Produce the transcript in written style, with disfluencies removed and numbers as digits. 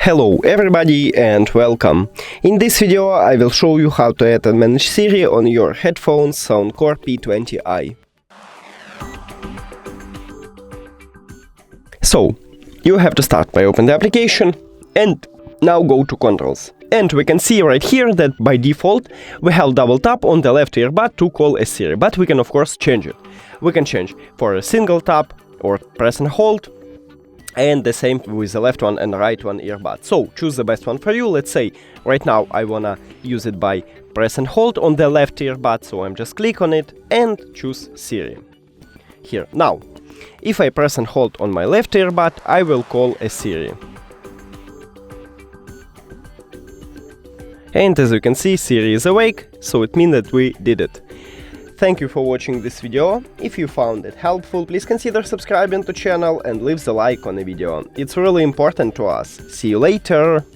Hello everybody and welcome. In this video I will show you how to add and manage Siri on your headphones Soundcore P20i. So, you have to start by open the application and now go to controls. And we can see right here that by default we have double tap on the left earbud to call a Siri, but we can of course change it. We can change for a single tap or press and hold, and the same with the left one and right one earbud. So choose the best one for you. Let's say right now I wanna use it by press and hold on the left earbud, so I'm just click on it and choose Siri. Here, now, if I press and hold on my left earbud, I will call a Siri. And as you can see, Siri is awake, so it means that we did it. Thank you for watching this video. If you found it helpful, please consider subscribing to the channel and leave the like on the video. It's really important to us. See you later!